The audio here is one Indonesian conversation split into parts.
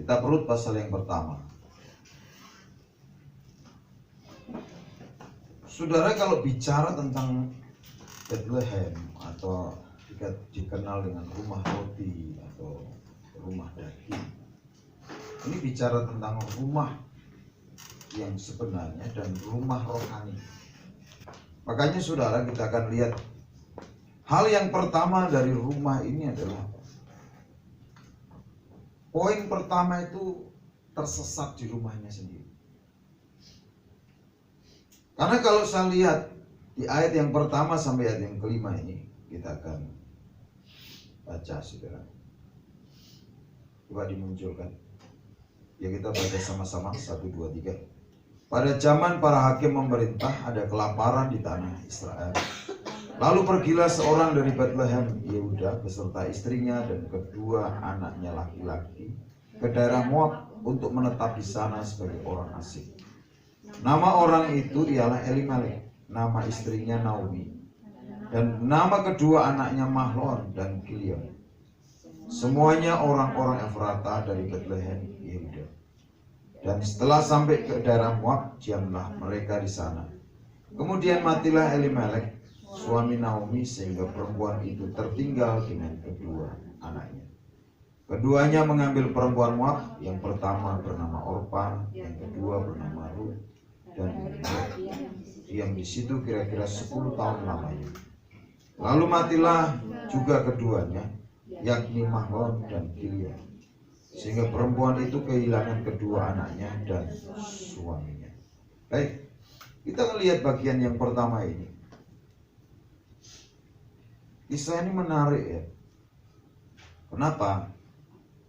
Kitab Rut pasal yang pertama. Saudara, kalau bicara tentang Bethlehem atau dikenal dengan rumah roti atau rumah daging, ini bicara tentang rumah yang sebenarnya dan rumah rohani. Makanya saudara, kita akan lihat hal yang pertama dari rumah ini adalah poin pertama itu tersesat di rumahnya sendiri. Karena kalau saya lihat di ayat yang pertama sampai ayat yang kelima ini, kita akan baca saudara. Coba dimunculkan. Ya, kita baca sama-sama 1, 2, 3. Pada zaman para hakim memerintah, ada kelaparan di tanah Israel. Lalu pergilah seorang dari Bethlehem Yehuda beserta istrinya dan kedua anaknya laki-laki ke daerah Moab untuk menetap di sana sebagai orang asing. Nama orang itu ialah Elimelek, nama istrinya Naomi, dan nama kedua anaknya Mahlon dan Kilion. Semuanya orang-orang Efrata dari Bethlehem Yehuda. Dan setelah sampai ke daerah Moab, diamlah mereka di sana. Kemudian matilah Elimelek, suami Naomi, sehingga perempuan itu tertinggal dengan kedua anaknya. Keduanya mengambil perempuan Moab, yang pertama bernama Orpa, yang kedua bernama Rut, dan diam di situ kira-kira 10 tahun lamanya. Lalu matilah juga keduanya, yakni Mahlon dan Kilion, sehingga perempuan itu kehilangan kedua anaknya dan suaminya. Baik, kita melihat bagian yang pertama ini. Kisah ini menarik ya. Kenapa?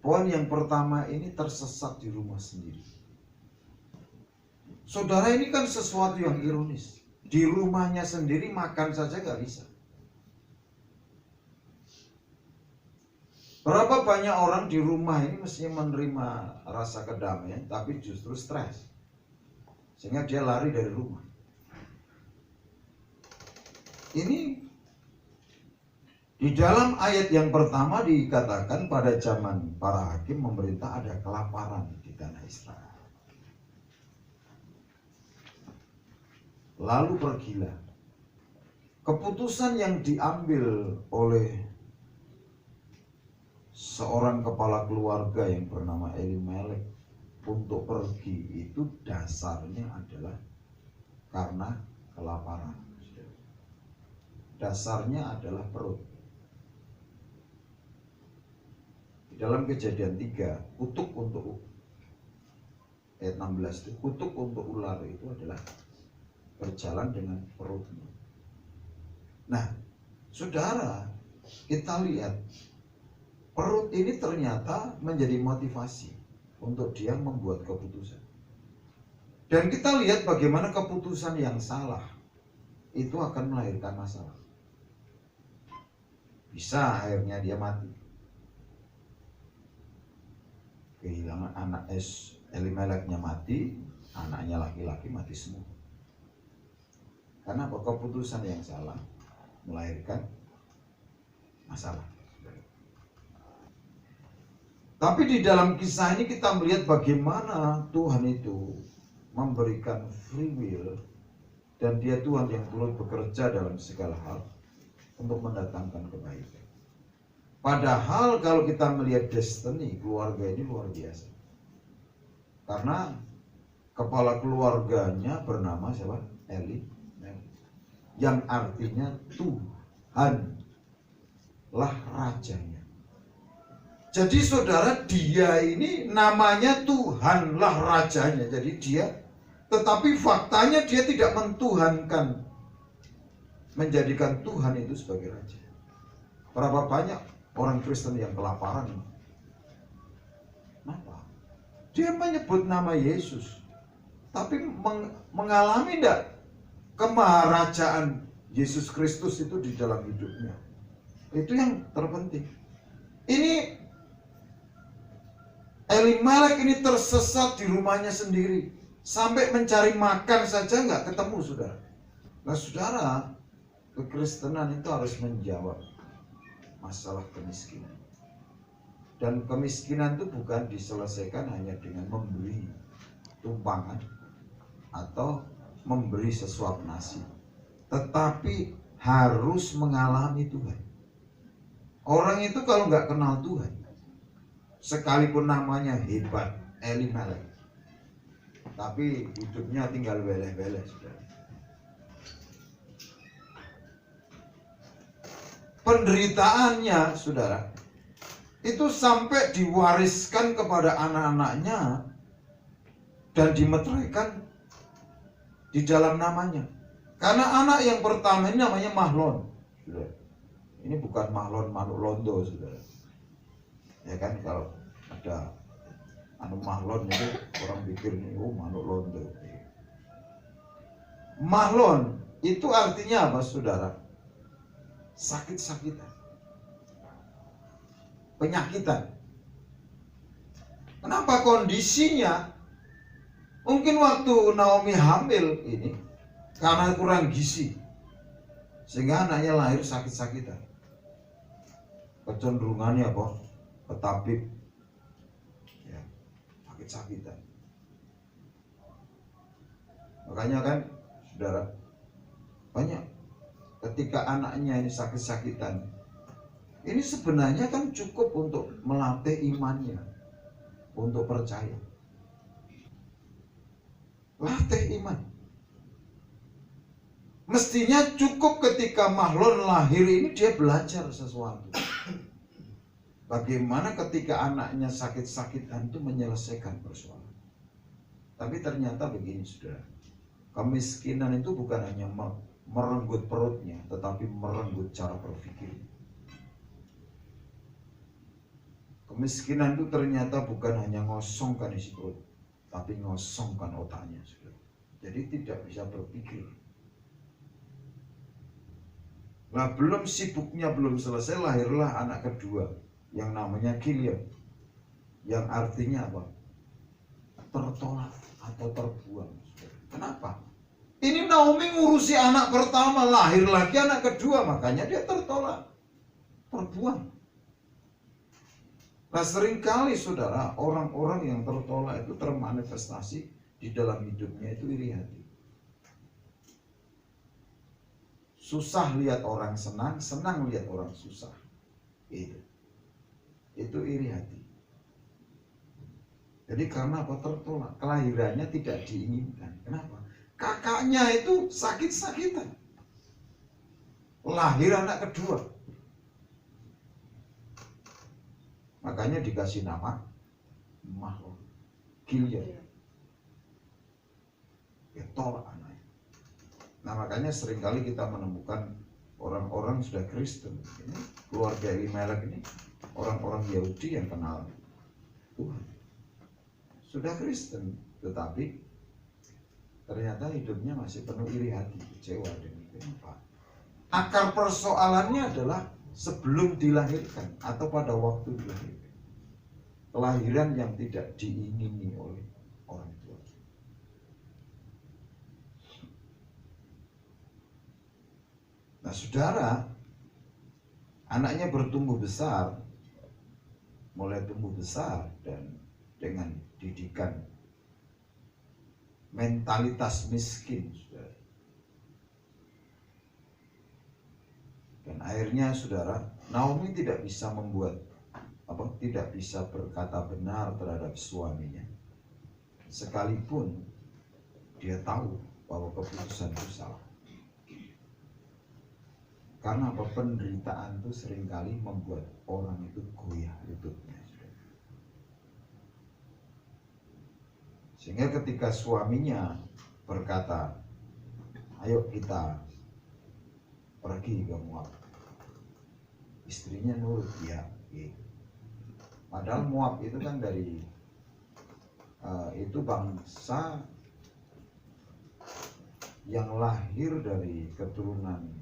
Poin yang pertama ini tersesat di rumah sendiri. Saudara, ini kan sesuatu yang ironis. Di rumahnya sendiri makan saja gak bisa. Berapa banyak orang di rumah ini mestinya menerima rasa kedamaian, tapi justru stres, sehingga dia lari dari rumah. Ini di dalam ayat yang pertama dikatakan pada zaman para hakim memerintah ada kelaparan di tanah Israel. Lalu pergilah. Keputusan yang diambil oleh seorang kepala keluarga yang bernama Elimelek untuk pergi itu dasarnya adalah karena kelaparan. Dasarnya adalah perut. Di dalam Kejadian 3, kutuk untuk ayat 16 itu, kutuk untuk ular itu adalah berjalan dengan perutnya. Nah, saudara, kita lihat perut ini ternyata menjadi motivasi untuk dia membuat keputusan. Dan kita lihat bagaimana keputusan yang salah itu akan melahirkan masalah. Bisa akhirnya dia mati. Kehilangan anak Elimeleknya mati, anaknya laki-laki mati semua. Karena keputusan yang salah melahirkan masalah. Tapi di dalam kisah ini kita melihat bagaimana Tuhan itu memberikan free will, dan dia Tuhan yang turut bekerja dalam segala hal untuk mendatangkan kebaikan. Padahal kalau kita melihat destiny keluarga ini luar biasa. Karena kepala keluarganya bernama siapa? Eli, yang artinya Tuhanlah rajanya. Jadi saudara, dia ini namanya Tuhanlah rajanya. Jadi dia, tetapi faktanya dia tidak mentuhankan, menjadikan Tuhan itu sebagai raja. Berapa banyak orang Kristen yang kelaparan? Kenapa? Dia menyebut nama Yesus, tapi mengalami tidak kemaharajaan Yesus Kristus itu di dalam hidupnya. Itu yang terpenting. Ini Elimelek ini tersesat di rumahnya sendiri, sampai mencari makan saja nggak ketemu, saudara. Nah, saudara, kekristenan itu harus menjawab masalah kemiskinan. Dan kemiskinan itu bukan diselesaikan hanya dengan memberi tumpangan atau memberi sesuap nasi, tetapi harus mengalami Tuhan. Orang itu kalau nggak kenal Tuhan, sekalipun namanya hebat, Elimelek, tapi hidupnya tinggal weleh-weleh, saudara. Penderitaannya, saudara, itu sampai diwariskan kepada anak-anaknya dan dimeteraikan di dalam namanya. Karena anak yang pertama ini namanya Mahlon, saudara. Ini bukan Mahlon manuk londo, saudara. Ya kan, kalau ada Mahlon itu orang pikir oh manuk londo. Mahlon itu artinya apa, saudara? Sakit-sakitan, penyakitan. Kenapa kondisinya? Mungkin waktu Naomi hamil ini karena kurang gizi, sehingga anaknya lahir sakit-sakitan. Kecenderungannya apa? Ketabib, ya, sakit-sakitan. Makanya kan, saudara, banyak ketika anaknya ini sakit-sakitan, ini sebenarnya kan cukup untuk melatih imannya, untuk percaya. Latih iman. Mestinya cukup ketika Mahlon lahir ini dia belajar sesuatu. Bagaimana ketika anaknya sakit-sakitan itu menyelesaikan persoalan. Tapi ternyata begini, saudara. Kemiskinan itu bukan hanya merenggut perutnya, tetapi merenggut cara berpikirnya. Kemiskinan itu ternyata bukan hanya ngosongkan isi perut, tapi ngosongkan otaknya, saudara. Jadi tidak bisa berpikir. Nah, belum sibuknya belum selesai, lahirlah anak kedua yang namanya Gilead, yang artinya apa? Tertolak atau terbuang. Kenapa? Ini Naomi ngurusi anak pertama, lahir lagi anak kedua, makanya dia tertolak, terbuang. Nah, seringkali, saudara, orang-orang yang tertolak itu termanifestasi di dalam hidupnya itu iri hati. Susah lihat orang senang, senang lihat orang susah. Itu iri hati. Jadi karena apa? Tertolak, kelahirannya tidak diinginkan. Kenapa? Kakaknya itu sakit-sakitan, lahir anak kedua, makanya dikasih nama Mahlon, Gilead. Ya, tolak anaknya. Nah, makanya seringkali kita menemukan orang-orang sudah Kristen, ini keluarga Elimelek ini orang-orang Yahudi yang kenal Tuhan, sudah Kristen, tetapi ternyata hidupnya masih penuh iri hati, kecewa dengan kenapa? Akar persoalannya adalah sebelum dilahirkan atau pada waktu dilahirkan. Kelahiran yang tidak diingini oleh orang tua. Nah, saudara, anaknya bertumbuh besar, mulai tumbuh besar dan dengan didikan mentalitas miskin, saudara. Dan akhirnya, saudara, Naomi tidak bisa tidak bisa berkata benar terhadap suaminya, sekalipun dia tahu bahwa keputusan itu salah. Karena apa? Penderitaan itu seringkali membuat orang itu goyah lututnya. Sehingga ketika suaminya berkata, ayo kita pergi ke Moab, istrinya nurut, ya gitu. Padahal Moab itu kan dari itu bangsa yang lahir dari keturunan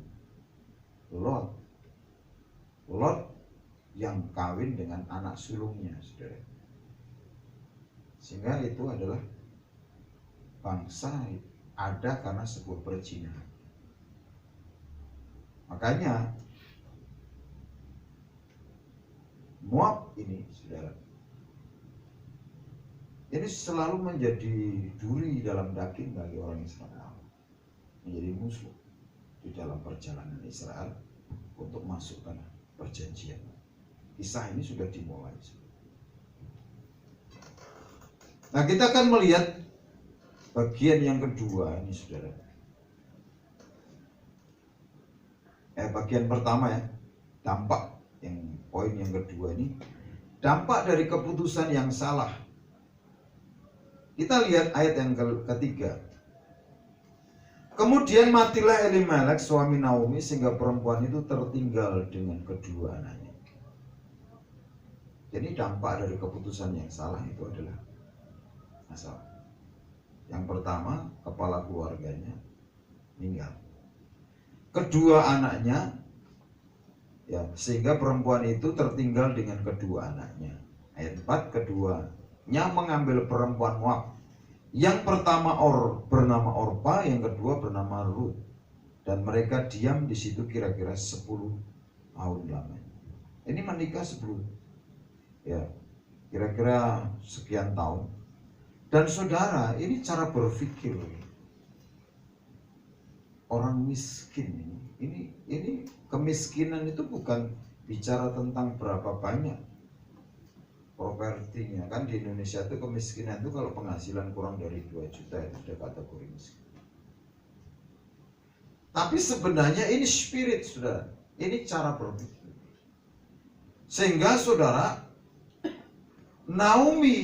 Lot. Lot yang kawin dengan anak sulungnya, saudara. Sehingga itu adalah bangsa ada karena sebuah perzinahan. Makanya Moab ini, saudara, ini selalu menjadi duri dalam daging bagi orang Israel, menjadi musuh di dalam perjalanan Israel untuk masuk tanah perjanjian. Kisah ini sudah dimulai. Nah, kita akan melihat bagian yang kedua ini, saudara. Bagian pertama ya, dampak yang poin yang kedua ini, dampak dari keputusan yang salah. Kita lihat ayat yang ketiga. Kemudian matilah Elimelek suami Naomi, sehingga perempuan itu tertinggal dengan kedua anaknya. Jadi dampak dari keputusan yang salah itu adalah masalah. Yang pertama, kepala keluarganya meninggal. Kedua anaknya, ya, sehingga perempuan itu tertinggal dengan kedua anaknya. Ayat 4, keduanya mengambil perempuan Moab. Yang pertama bernama Orpa, yang kedua bernama Ruth. Dan mereka diam di situ kira-kira 10 tahun lamanya. Ini menikah sebelum, ya, kira-kira sekian tahun. Dan saudara, ini cara berpikir orang miskin ini kemiskinan itu bukan bicara tentang berapa banyak propertinya. Kan di Indonesia itu kemiskinan itu kalau penghasilan kurang dari 2 juta itu sudah kategori miskin. Tapi sebenarnya ini spirit, saudara. Ini cara berpikir. Sehingga saudara, Naomi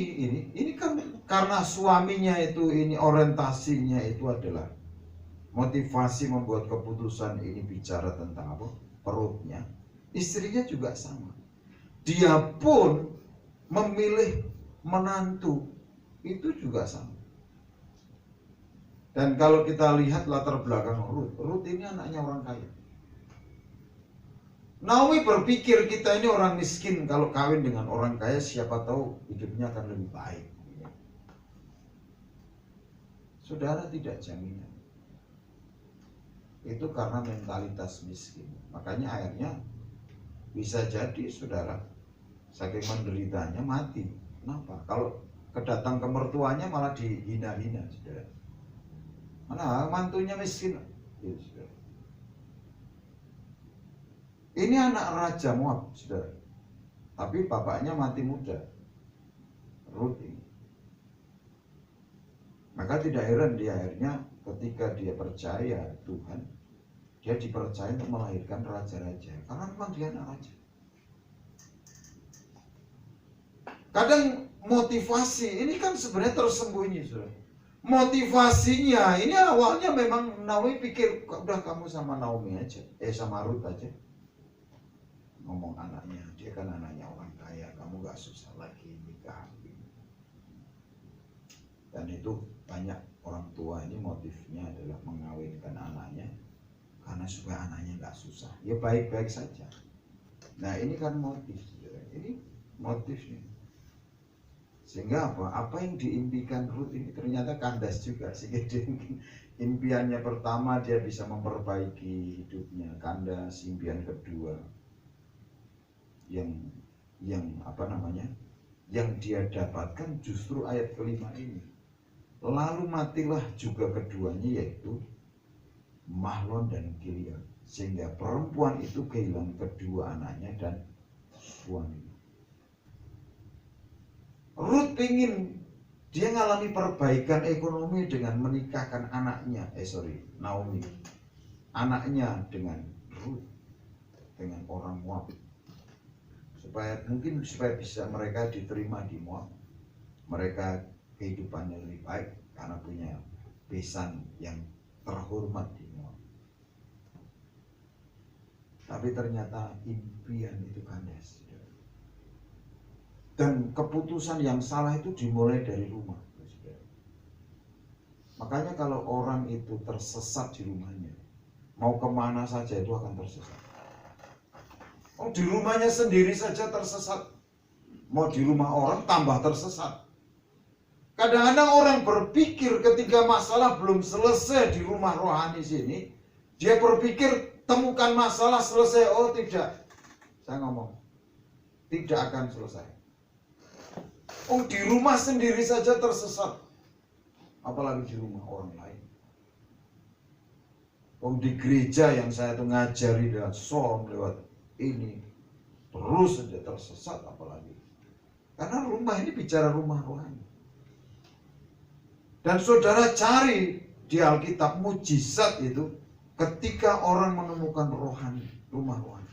ini kan karena suaminya itu, ini orientasinya itu adalah motivasi membuat keputusan ini bicara tentang apa? Perutnya. Istrinya juga sama. Dia pun memilih menantu, itu juga sama. Dan kalau kita lihat latar belakang Ruth ini anaknya orang kaya. Naomi berpikir kita ini orang miskin, kalau kawin dengan orang kaya siapa tahu hidupnya akan lebih baik. Saudara, tidak jaminan. Itu karena mentalitas miskin. Makanya akhirnya bisa jadi saudara saking menderitanya mati. Kenapa? Kalau kedatang ke mertuanya malah dihina-hina, saudara. Mana mantunya miskin. Ya, saudara. Ini anak Raja Moab, saudara. Tapi bapaknya mati muda. Ruth ini. Maka tidak heran dia akhirnya ketika dia percaya Tuhan, dia dipercaya untuk melahirkan raja-raja. Karena memang dia anak raja. Kadang motivasi ini kan sebenarnya tersembunyi, saudara. Motivasinya ini awalnya memang Naomi pikir, udah kamu sama Naomi aja, sama Ruth aja. Ngomong anaknya, dia kan anaknya orang kaya, kamu gak susah lagi nikah. Dan itu banyak orang tua ini motifnya adalah mengawinkan anaknya karena supaya anaknya gak susah. Ya baik-baik saja. Nah ini kan motif, saudara. Ini motifnya. Sehingga apa yang diimpikan Ruth ini ternyata kandas juga. Sehingga impiannya pertama dia bisa memperbaiki hidupnya, kandas. Impian kedua yang yang dia dapatkan justru ayat kelima ini. Lalu matilah juga keduanya, yaitu Mahlon dan Kilion, sehingga perempuan itu kehilangan kedua anaknya dan suaminya. Ruth ingin dia ngalami perbaikan ekonomi dengan menikahkan Naomi, anaknya dengan Ruth, dengan orang Moab, supaya bisa mereka diterima di Moab, mereka kehidupannya lebih baik karena punya besan yang terhormat di Moab. Tapi ternyata impian itu kandas. Dan keputusan yang salah itu dimulai dari rumah. Makanya kalau orang itu tersesat di rumahnya, mau kemana saja itu akan tersesat. Di rumahnya sendiri saja tersesat, mau di rumah orang tambah tersesat. Kadang-kadang orang berpikir ketika masalah belum selesai di rumah rohani sini, dia berpikir temukan masalah selesai. Oh tidak, saya ngomong, tidak akan selesai. Oh, di rumah sendiri saja tersesat, apalagi di rumah orang lain. Oh, di gereja yang saya tuh ngajari lewat som, lewat ini, terus saja tersesat, apalagi. Karena rumah ini bicara rumah rohani. Dan saudara cari di Alkitab mujizat itu ketika orang menemukan rohani, rumah rohani.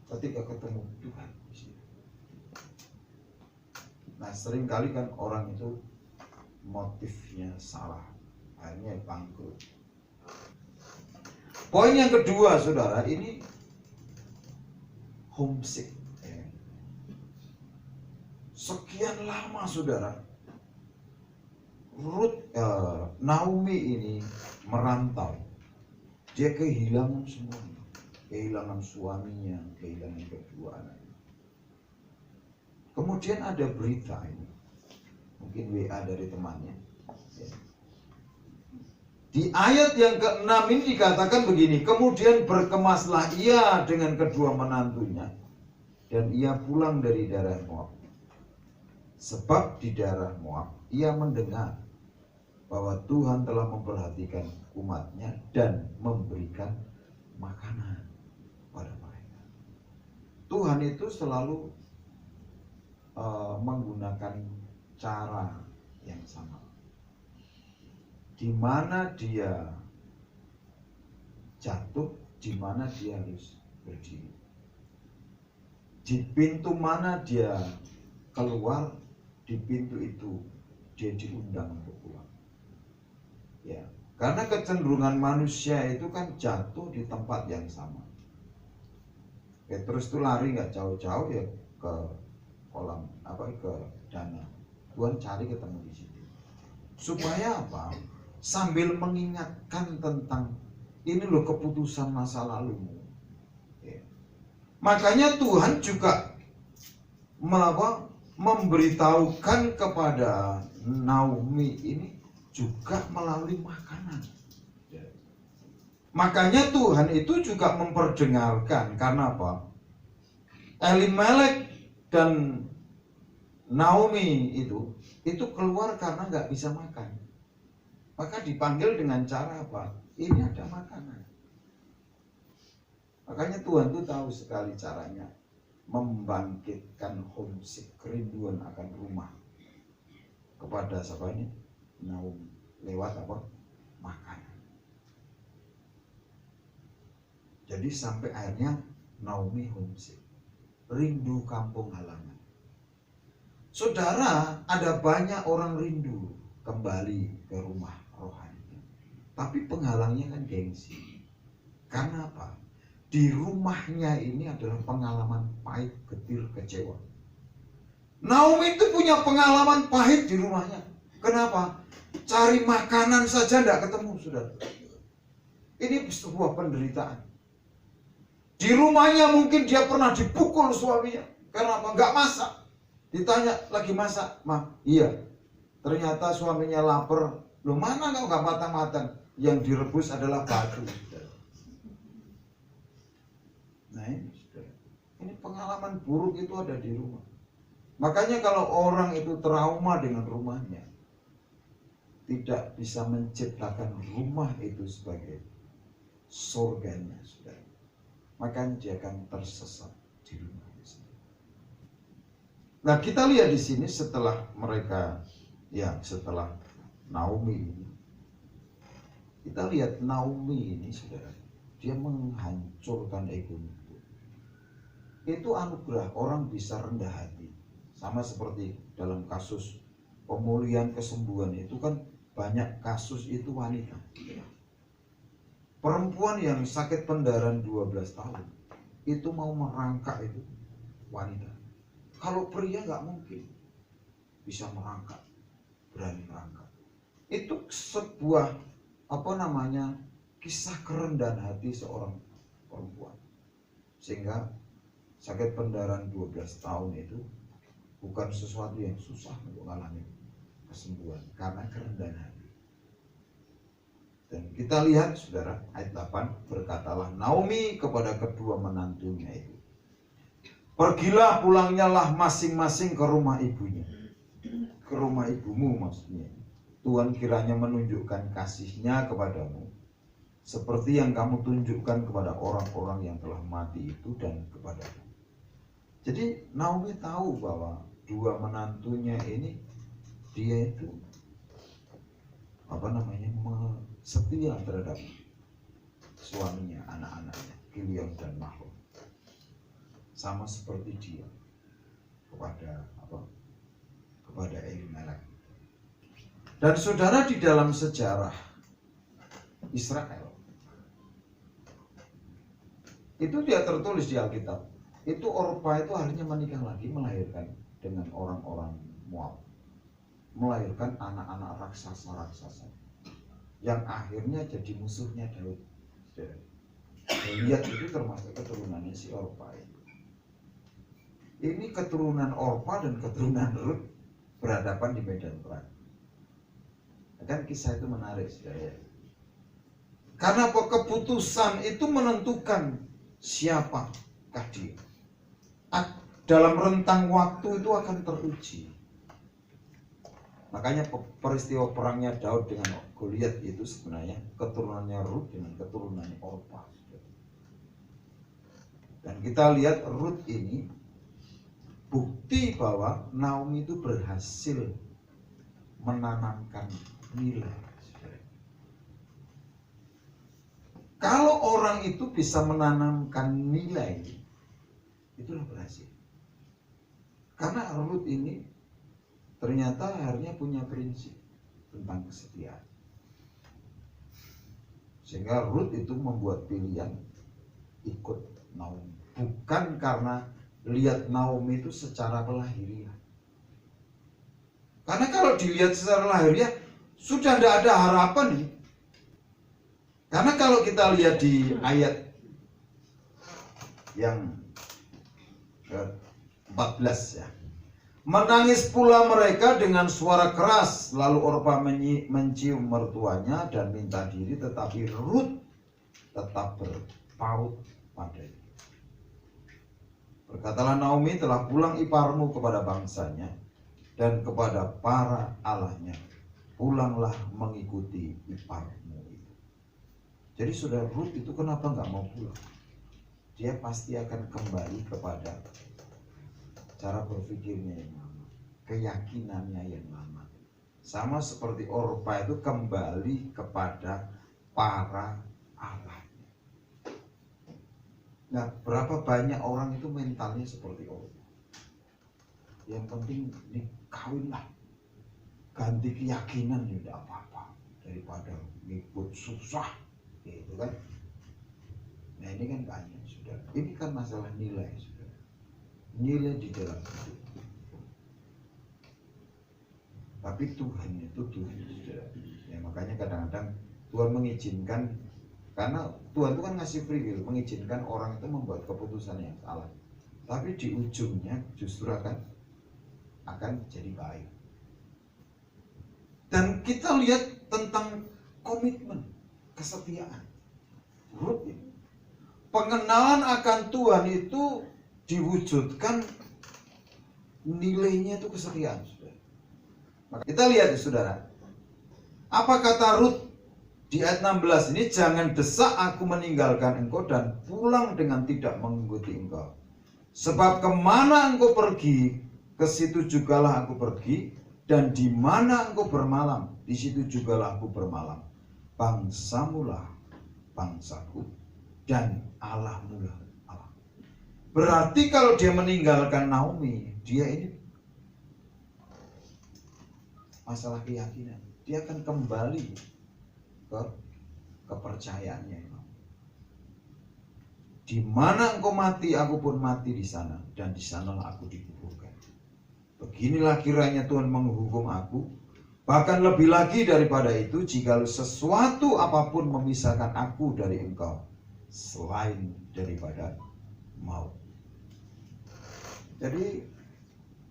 Ketika ketemu Tuhan. Nah, sering kali kan orang itu motifnya salah, akhirnya bangkrut. Poin yang kedua, saudara, ini homesick. Sekian lama, saudara, Naomi ini merantau. Dia kehilangan semuanya, kehilangan suaminya, kehilangan kedua anaknya. Kemudian ada berita ini, mungkin WA dari temannya. Di ayat yang ke-6 ini dikatakan begini, kemudian berkemaslah ia dengan kedua menantunya, dan ia pulang dari daerah Moab. Sebab di daerah Moab ia mendengar bahwa Tuhan telah memperhatikan umatnya dan memberikan makanan pada mereka. Tuhan itu selalu menggunakan cara yang sama. Di mana dia jatuh, di mana dia harus berdiri. Di pintu mana dia keluar, di pintu itu dia diundang untuk pulang. Ya, karena kecenderungan manusia itu kan jatuh di tempat yang sama. Petrus itu lari nggak jauh-jauh ya ke kolam ke danau. Tuhan cari ketemu di situ. Supaya apa? Sambil mengingatkan tentang ini loh keputusan masa lalumu. Ya. Makanya Tuhan juga memberitahukan kepada Naomi ini juga melalui makanan. Ya. Makanya Tuhan itu juga memperdengarkan, karena apa? Elimelek dan Naomi itu keluar karena nggak bisa makan. Maka dipanggil dengan cara apa? Ini ada makanan. Makanya Tuhan itu tahu sekali caranya membangkitkan homesick, kerinduan akan rumah kepada siapa ini? Naomi. Lewat apa? Makanan. Jadi sampai akhirnya Naomi homesick, rindu kampung halaman. Saudara, ada banyak orang rindu kembali ke rumah rohani, tapi penghalangnya kan gengsi. Karena apa? Di rumahnya ini adalah pengalaman pahit, getir, kecewa. Naomi itu punya pengalaman pahit di rumahnya. Kenapa? Cari makanan saja tidak ketemu, saudara. Ini sebuah penderitaan. Di rumahnya mungkin dia pernah dipukul suaminya. Karena apa? Nggak masak. Ditanya, lagi masak? Mah, iya. Ternyata suaminya lapar. Loh, mana nggak matang-matang? Yang direbus adalah batu. Nah ini pengalaman buruk itu ada di rumah. Makanya kalau orang itu trauma dengan rumahnya, tidak bisa menciptakan rumah itu sebagai surganya, saudara, maka dia akan tersesat di rumah itu. Nah, kita lihat di sini setelah Naomi ini, kita lihat Naomi ini, saudara, dia menghancurkan egonya. Itu anugerah, orang bisa rendah hati. Sama seperti dalam kasus pemulihan kesembuhan itu kan banyak kasus itu wanita. Perempuan yang sakit pendarahan 12 tahun itu mau merangkak itu wanita. Kalau pria nggak mungkin bisa merangkak, berani merangkak. Itu sebuah kisah kerendahan hati seorang perempuan. Sehingga sakit pendarahan 12 tahun itu bukan sesuatu yang susah untuk mengalami kesembuhan, karena kerendahan hati. Dan kita lihat, saudara, ayat 8, berkatalah Naomi kepada kedua menantunya itu, Pergilah, pulangnya lah masing-masing ke rumah ibunya. Ke rumah ibumu maksudnya. Tuhan kiranya menunjukkan kasih-Nya kepadamu seperti yang kamu tunjukkan kepada orang-orang yang telah mati itu dan kepadamu. Jadi Naomi tahu bahwa dua menantunya ini, dia itu setia terhadap suaminya, anak-anaknya, Kilion dan Mahlon. Sama seperti dia kepada Elimelek. Dan saudara, di dalam sejarah Israel itu dia tertulis di Alkitab, itu Orpa itu akhirnya menikah lagi, melahirkan dengan orang-orang Moab, melahirkan anak-anak raksasa-raksasa yang akhirnya jadi musuhnya Daud. Lihat, itu termasuk keturunannya si Orpa itu. Ini keturunan Orpa dan keturunan Rut berhadapan di medan perang. Kan kisah itu menarik, saudara. Karena keputusan itu menentukan siapakah dia. Dalam rentang waktu itu akan teruji. Makanya peristiwa perangnya Daud dengan Goliat itu sebenarnya keturunannya Rut dengan keturunannya Orpa. Dan kita lihat Rut ini bukti bahwa Naomi itu berhasil menanamkan nilai. Kalau orang itu bisa menanamkan nilai, itulah berhasil. Karena Rut ini ternyata akhirnya punya prinsip tentang kesetiaan. Sehingga Rut itu membuat pilihan ikut Naomi. Bukan karena lihat Naomi itu secara lahiriah. Karena kalau dilihat secara lahiriah, sudah tidak ada harapan nih. Karena kalau kita lihat di ayat yang ke-14 ya. Menangis pula mereka dengan suara keras, lalu Orpa mencium mertuanya dan minta diri, tetapi Rut tetap berpaut padanya. Berkatalah Naomi, telah pulang iparmu kepada bangsanya dan kepada para allahnya. Pulanglah mengikuti iparmu itu. Jadi saudara, Rut itu kenapa nggak mau pulang? Dia pasti akan kembali kepada cara berpikirnya yang lama, keyakinannya yang lama. Sama seperti Orpa itu kembali kepada para allahnya. Nah, berapa banyak orang itu mentalnya seperti Orpa. Yang penting kawinlah, ganti keyakinan ya tidak apa-apa daripada ngikut susah, gitu kan? Nah ini kan banyak, sudah. Ini kan masalah nilai, sudah. Nilai di dalam hidup. Tapi Tuhan itu Tuhan, sudah. Ya, makanya kadang-kadang Tuhan mengizinkan, karena Tuhan itu kan ngasih free will, mengizinkan orang itu membuat keputusan yang salah. Tapi di ujungnya justru akan jadi baik. Dan kita lihat tentang komitmen, kesetiaan. Rut ini. Pengenalan akan Tuhan itu diwujudkan nilainya itu kesetiaan. Maka kita lihat ya saudara. Apa kata Rut di ayat 16 ini? Jangan desak aku meninggalkan engkau dan pulang dengan tidak mengikuti engkau. Sebab kemana engkau pergi, ke situ jugalah aku pergi. Dan di mana engkau bermalam, di situ jugalah aku bermalam. Bangsamulah bangsaku dan Allahmulah Allah. Berarti kalau dia meninggalkan Naomi, dia ini masalah keyakinan. Dia akan kembali ke kepercayaannya. Di mana engkau mati, aku pun mati di sana, dan di sanalah aku dikuburkan. Beginilah kiranya Tuhan menghukum aku, bahkan lebih lagi daripada itu, jika sesuatu apapun memisahkan aku dari engkau, selain daripada maut. Jadi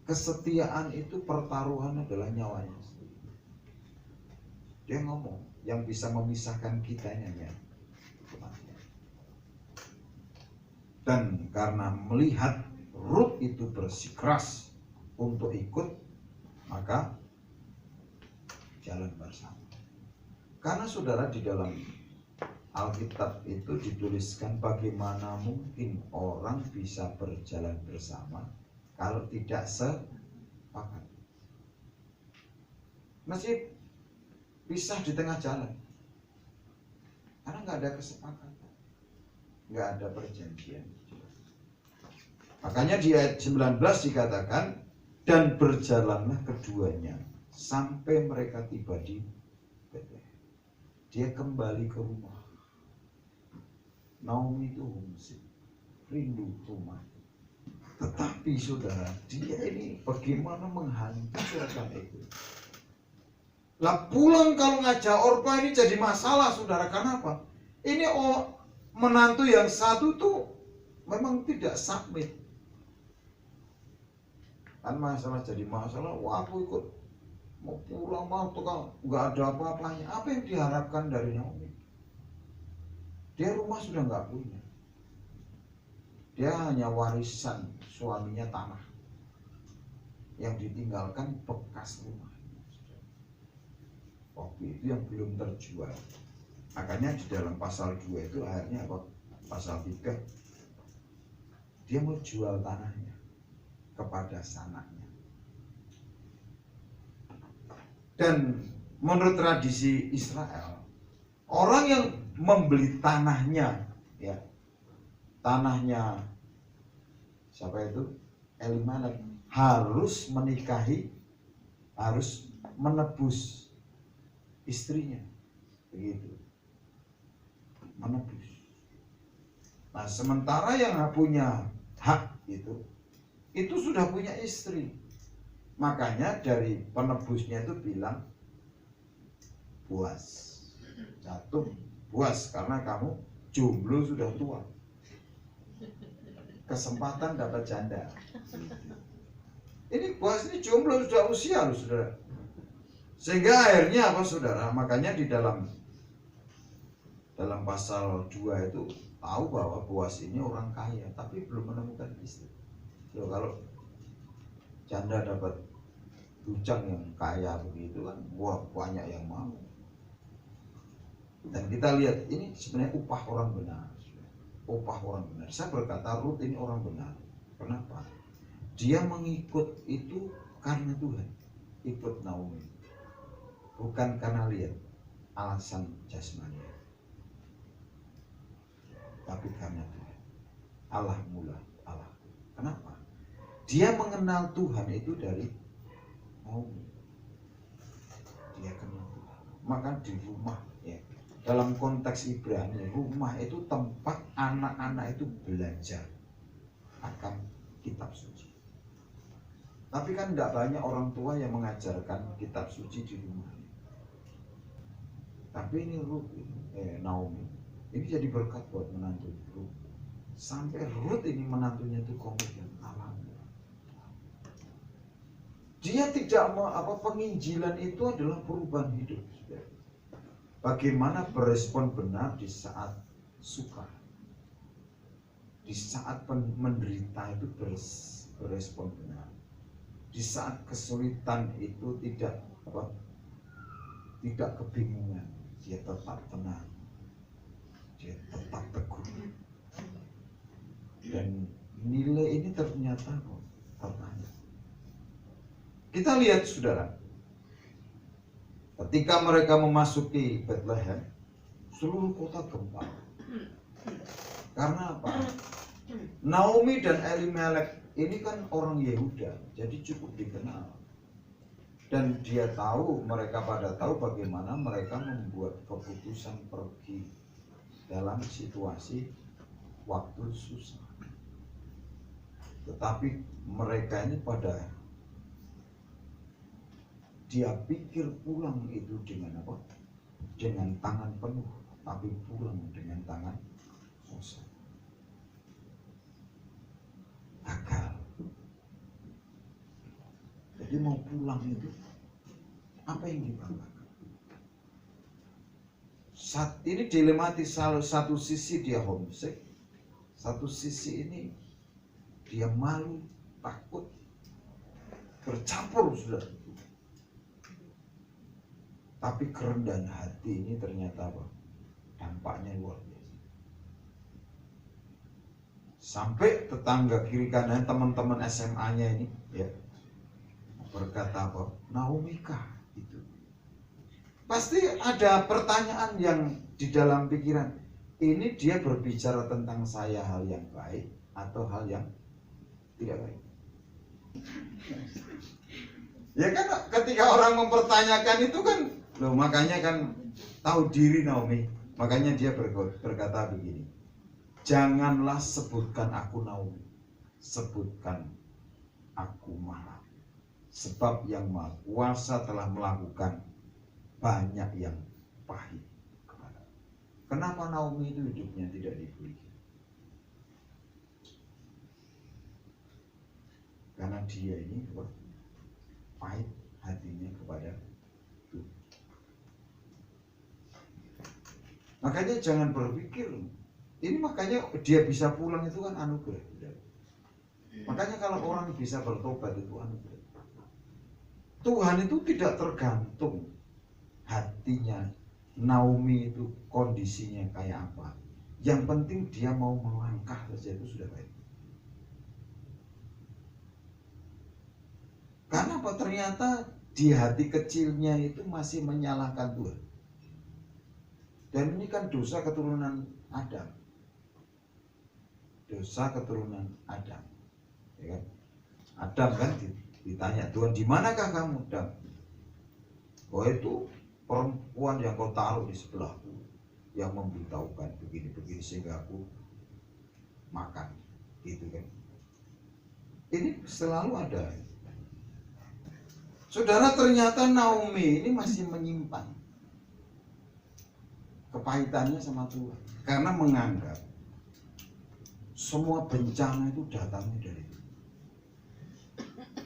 kesetiaan itu pertaruhan adalah nyawanya. Dia ngomong, yang bisa memisahkan kita hanya kematian. Dan karena melihat Rut itu bersikeras untuk ikut, maka jalan bersama. Karena saudara, di dalam Alkitab itu dituliskan bagaimana mungkin orang bisa berjalan bersama kalau tidak sepakat. Masih pisah di tengah jalan karena nggak ada kesepakatan, nggak ada perjanjian. Makanya di ayat 19 dikatakan, dan berjalanlah keduanya sampai mereka tiba di Betlehem. Dia kembali ke rumah. Naomi itu homesick, rindu rumah. Tetapi saudara, dia ini bagaimana menghancurkan itu. Lah pulang kalau ngajak orba ini jadi masalah, saudara. Kenapa? Ini menantu yang satu tuh memang tidak submit. Kan masalah jadi masalah. Wah, aku ikut mau pulang mau tukang nggak ada apa-apanya. Apa yang diharapkan dari Naomi? Dia rumah sudah nggak punya. Dia hanya warisan suaminya tanah yang ditinggalkan bekas rumah. Waktu itu yang belum terjual. Makanya di dalam pasal 2 itu akhirnya apa? Pasal 3 dia mau jual tanahnya kepada sanaknya. Dan menurut tradisi Israel, orang yang membeli tanahnya, ya, tanahnya siapa itu? Elimelek, harus menikahi, harus menebus istrinya, begitu, menebus. Nah, sementara yang punya hak itu sudah punya istri. Makanya dari penebusnya itu bilang, Boaz, Catum, Boaz, karena kamu jomblo sudah tua, kesempatan dapat janda. Ini Boaz ini jomblo sudah usia loh, saudara. Sehingga akhirnya apa, saudara? Makanya di dalam pasal 2 itu tahu bahwa Boaz ini orang kaya tapi belum menemukan istri. Loh, kalau janda dapat bujang yang kaya begitu kan, wah, banyak yang mau. Dan kita lihat ini sebenarnya upah orang benar. Upah orang benar. Saya berkata Rut ini orang benar. Kenapa? Dia mengikut itu karena Tuhan. Ikut Naomi. Bukan karena lihat alasan jasmani, tapi karena Tuhan. Allah mula Allah. Kenapa? Dia mengenal Tuhan itu dari Naomi. Dia kenal Tuhan. Maka di rumah, ya, dalam konteks Ibrani, rumah itu tempat anak-anak itu belajar akan kitab suci. Tapi kan tidak banyak orang tua yang mengajarkan kitab suci di rumah. Tapi ini Naomi ini jadi berkat buat menantu Rut. Sampai Rut ini menantunya itu komitmen alam. Dia tidak mau penginjilan itu adalah perubahan hidup. Bagaimana berespon benar di saat suka, di saat menderita itu berespon benar, di saat kesulitan itu tidak kebingungan. Dia tetap tenang, dia tetap teguh. Dan nilai ini ternyata tertanya. Kita lihat, saudara, ketika mereka memasuki Betlehem, seluruh kota gempar. Karena apa? Naomi dan Elimelek ini kan orang Yehuda, jadi cukup dikenal. Dan dia tahu, mereka pada tahu bagaimana mereka membuat keputusan pergi dalam situasi waktu susah. Tetapi mereka ini dia pikir pulang itu dengan apa? Dengan tangan penuh, tapi pulang dengan tangan kosong. Gagal. Jadi mau pulang itu apa yang dibanggakan? Saat ini dilematis, satu sisi dia homesick, satu sisi ini dia malu, takut, bercampur sudah. Tapi kerendahan hati ini ternyata apa? Dampaknya luar biasa. Sampai tetangga kiri kanan teman-teman SMA-nya ini ya berkata apa? Naomi kah itu? Pasti ada pertanyaan yang di dalam pikiran. Ini dia berbicara tentang saya hal yang baik atau hal yang tidak baik. Ya kan ketika orang mempertanyakan itu kan, loh makanya kan tahu diri Naomi. Makanya dia berkata begini, janganlah sebutkan aku Naomi, sebutkan aku Mara. Sebab yang Maha Kuasa telah melakukan banyak yang pahit kepada. Kenapa Naomi itu hidupnya tidak diberi? Karena dia ini pahit hatinya kepada Tuhan. Makanya jangan berpikir, ini makanya dia bisa pulang itu kan anugerah. Makanya kalau orang bisa bertobat itu anugerah. Tuhan itu tidak tergantung hatinya Naomi itu kondisinya kayak apa. Yang penting dia mau melangkah saja itu sudah baik. Karena apa? Ternyata di hati kecilnya itu masih menyalahkan Tuhan. Dan ini kan dosa keturunan Adam. Dosa keturunan Adam. Ya kan? Adam kan ditanya, Tuhan di manakah kamu? Adam. Oh itu perempuan yang kau taruh di sebelahku yang memberitahukan begini-begini sehingga aku makan. Gitu kan. Ini selalu ada. Saudara, ternyata Naomi ini masih menyimpan kepahitannya sama Tuhan. Karena menganggap semua bencana itu datangnya dari Tuhan.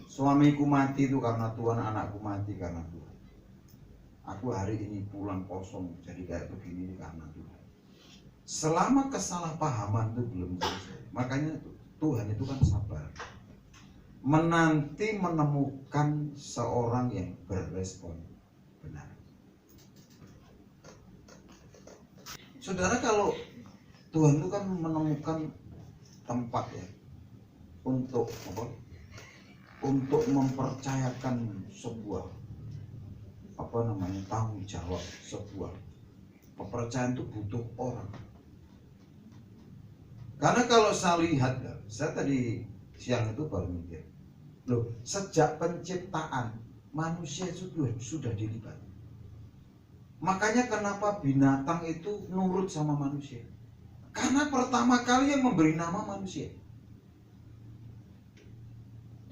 Suamiku mati itu karena Tuhan, anakku mati karena Tuhan. Aku hari ini pulang kosong jadi kayak begini karena Tuhan. Selama kesalahpahaman itu belum selesai, makanya Tuhan itu kan sabar. Menanti menemukan seorang yang berespon benar. Saudara, kalau Tuhan itu kan menemukan tempat ya untuk apa? Untuk mempercayakan sebuah tanggung jawab, sebuah kepercayaan itu butuh orang. Karena kalau saya lihat, saya tadi siang itu baru mikir, loh, sejak penciptaan manusia itu sudah dilibat. Makanya kenapa binatang itu nurut sama manusia? Karena pertama kali yang memberi nama manusia.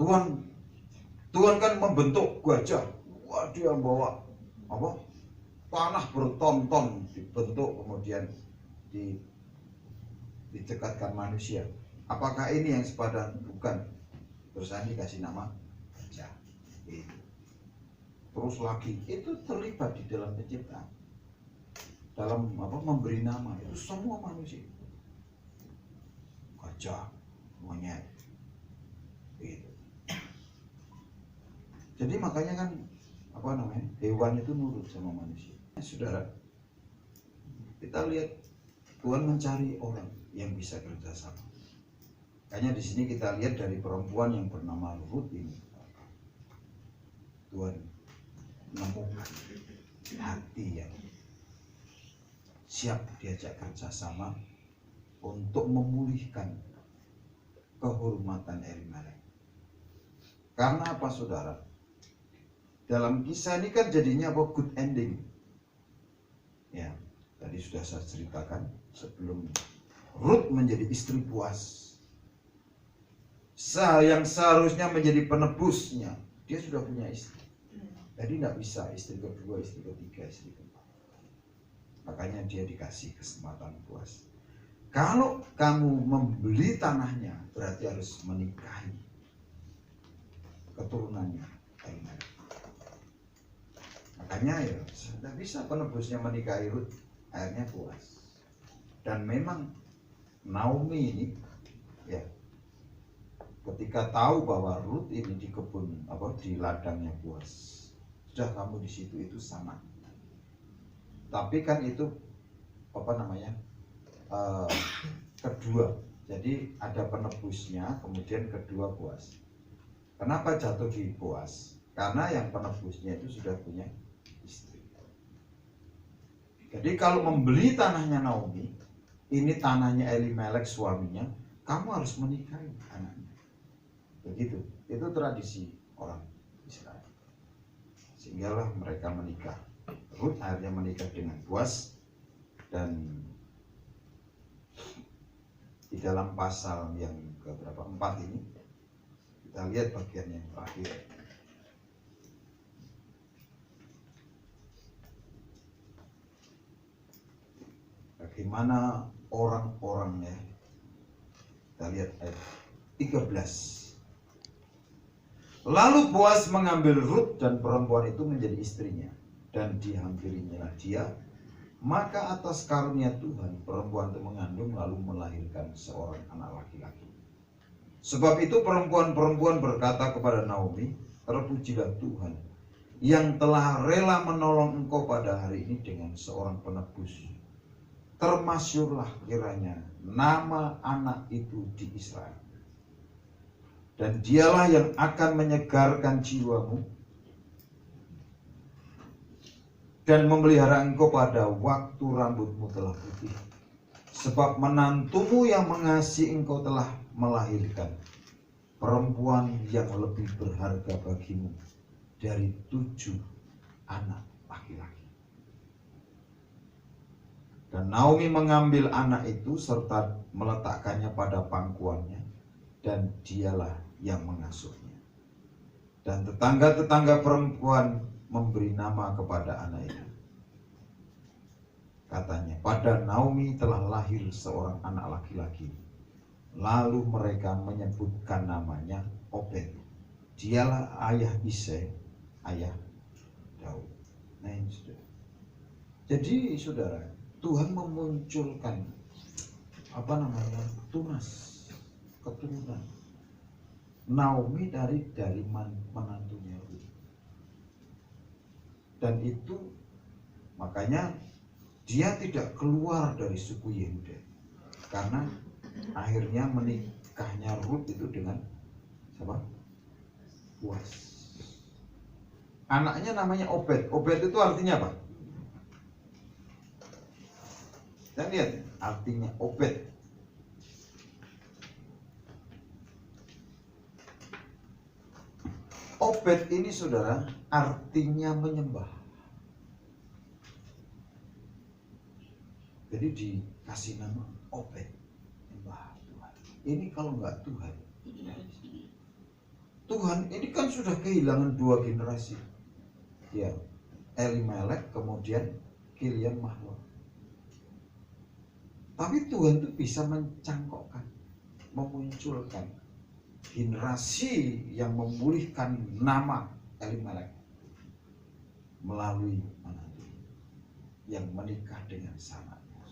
Tuhan kan membentuk gajah. Wah, dia bawa apa? Tanah berton-ton dibentuk kemudian dicekatkan manusia. Apakah ini yang sepadan? Bukan. Terus Andi kasih nama gajah. Itu. Terus lagi itu terlibat di dalam penciptaan. Dalam memberi nama itu semua manusia. Gajah, monyet. Itu. Jadi makanya kan hewan itu nurut sama manusia. Saudara, kita lihat Tuhan mencari orang yang bisa kerjasama. Makanya di sini kita lihat dari perempuan yang bernama Ruth ini, Tuhan menemukan hati yang siap diajak kerjasama untuk memulihkan kehormatan Elimelek. Karena apa, saudara? Dalam kisah ini kan jadinya good ending. Ya, tadi sudah saya ceritakan sebelum Ruth menjadi istri Boaz. Yang seharusnya menjadi penebusnya, dia sudah punya istri. Jadi tidak bisa istri kedua, istri ketiga, istri keempat. Makanya dia dikasih kesempatan Boaz. Kalau kamu membeli tanahnya, berarti harus menikahi keturunannya. Makanya ya tidak bisa penebusnya menikahi Ruth, akhirnya Boaz. Dan memang Naomi ini ya ketika tahu bahwa Ruth ini di kebun di ladangnya Boaz, sudah kamu di situ itu sama. Tapi kan itu kedua. Jadi ada penebusnya, kemudian kedua Boaz. Kenapa jatuh di Boaz? Karena yang penebusnya itu sudah punya istri. Jadi kalau membeli tanahnya Naomi, ini tanahnya Elimelek suaminya, kamu harus menikahi anaknya. Begitu, itu tradisi orang Israel. Sehinggalah mereka menikah. Ruth akhirnya menikah dengan Boaz, dan di dalam pasal yang keberapa 4 ini kita lihat bagian yang terakhir. Bagaimana orang-orangnya. Kita lihat ayat 13. Lalu Boaz mengambil Ruth dan perempuan itu menjadi istrinya, dan dihampirinya dia. Maka atas karunia Tuhan perempuan itu mengandung lalu melahirkan seorang anak laki-laki. Sebab itu perempuan-perempuan berkata kepada Naomi, terpujilah Tuhan yang telah rela menolong engkau pada hari ini dengan seorang penebus. Termasyurlah kiranya nama anak itu di Israel. Dan dialah yang akan menyegarkan jiwamu dan memelihara engkau pada waktu rambutmu telah putih. Sebab menantumu yang mengasihi engkau telah melahirkan perempuan yang lebih berharga bagimu dari 7 anak laki-laki. Dan Naomi mengambil anak itu serta meletakkannya pada pangkuannya, dan dialah yang mengasuhnya. Dan tetangga-tetangga perempuan memberi nama kepada anak itu. Katanya, pada Naomi telah lahir seorang anak laki-laki. Lalu mereka menyebutkan namanya Obed. Dialah ayah Isai, ayah Daud. Nah ini sudah. Jadi saudara, Tuhan memunculkan tunas keturunan Naomi dari menantunya Ruth. Dan itu makanya dia tidak keluar dari suku Yehuda, karena akhirnya menikahnya Ruth itu dengan siapa? Boaz. Anaknya namanya Obed. Obed itu artinya apa? Kita lihat artinya Obed. Obed ini saudara artinya menyembah. Jadi dikasih nama Obed, menyembah Tuhan. Ini kalau nggak Tuhan, Tuhan ini kan sudah kehilangan 2 generasi. Ya, Elimelek kemudian Kilian Mahlon. Tapi Tuhan itu bisa mencangkokkan, memunculkan generasi yang memulihkan nama Elimelek melalui menantu yang menikah dengan sananya.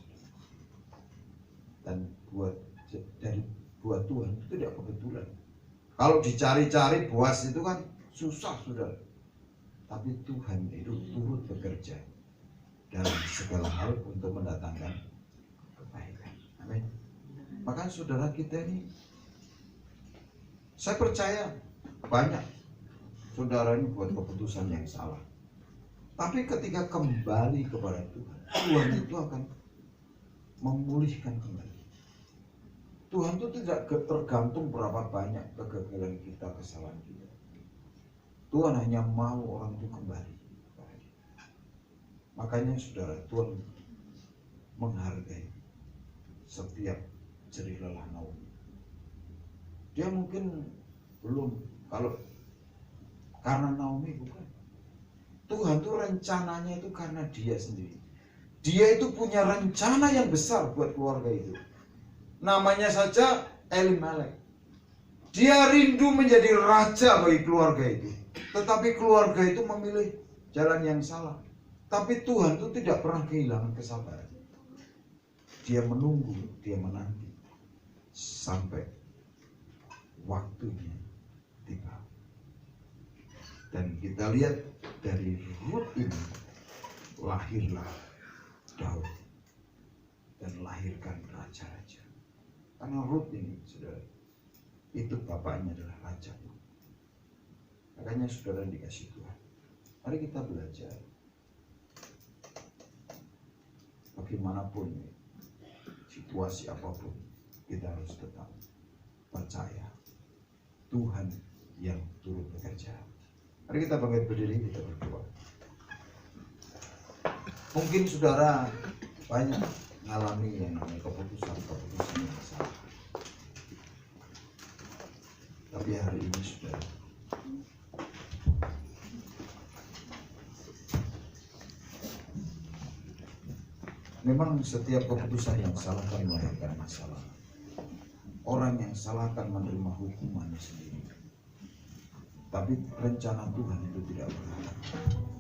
Dan dari buat Tuhan itu tidak kebetulan. Kalau dicari-cari Boaz itu kan susah sudah. Tapi Tuhan itu turut bekerja dalam segala hal untuk mendatangkan kebaikan. Amin. Maka saudara kita ini, saya percaya banyak saudara ini buat keputusan yang salah. Tapi ketika kembali kepada Tuhan, Tuhan itu akan memulihkan kembali. Tuhan itu tidak tergantung berapa banyak kegagalan kita, kesalahan kita. Tuhan hanya mau orang itu kembali. Makanya saudara, Tuhan menghargai setiap jerih lelah Naomi. Dia mungkin belum, kalau karena Naomi bukan. Tuhan tuh rencananya itu karena dia sendiri. Dia itu punya rencana yang besar buat keluarga itu. Namanya saja Elimelek. Dia rindu menjadi raja bagi keluarga itu. Tetapi keluarga itu memilih jalan yang salah. Tapi Tuhan itu tidak pernah kehilangan kesabaran. Dia menunggu, dia menanti sampai waktunya tiba. Dan kita lihat dari Rut ini lahirlah Daud dan lahirkan raja-raja. Karena Rut ini, saudara, itu bapaknya adalah raja. Makanya saudara dikasih Tuhan, mari kita belajar. Bagaimanapun situasi apapun, kita harus tetap percaya Tuhan yang turut bekerja. Mari kita bangkit berdiri, kita berdoa. Mungkin saudara banyak mengalami yang namanya keputusan-keputusan yang salah. Tapi hari ini saudara, memang setiap keputusan yang salah akan melahirkan masalah. Orang yang salah akan menerima hukumannya sendiri. Tapi rencana Tuhan itu tidak berhenti.